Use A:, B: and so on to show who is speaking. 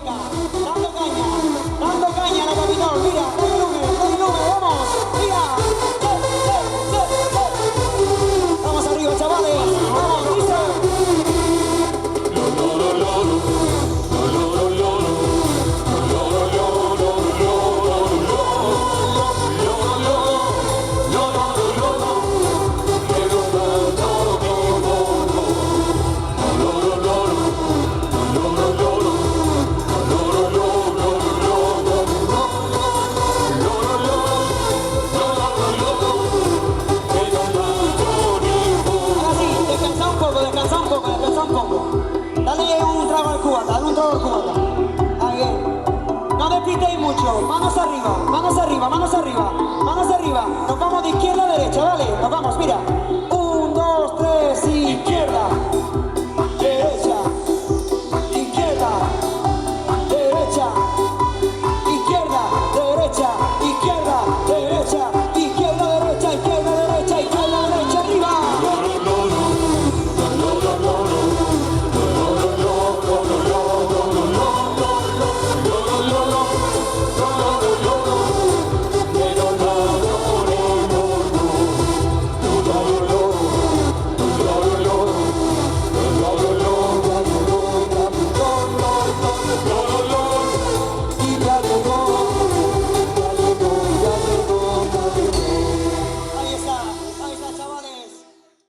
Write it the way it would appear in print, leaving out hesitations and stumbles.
A: dando caña a la capital, mira, dale lume, vamos, mira, vamos arriba, chavales, vamos, dice. Dale un trago al cubata, dale un trago al cubata. Ahí. No despistéis mucho. Manos arriba, manos arriba, manos arriba, manos arriba. Nos vamos de izquierda a derecha, ¿vale? Nos vamos, mira.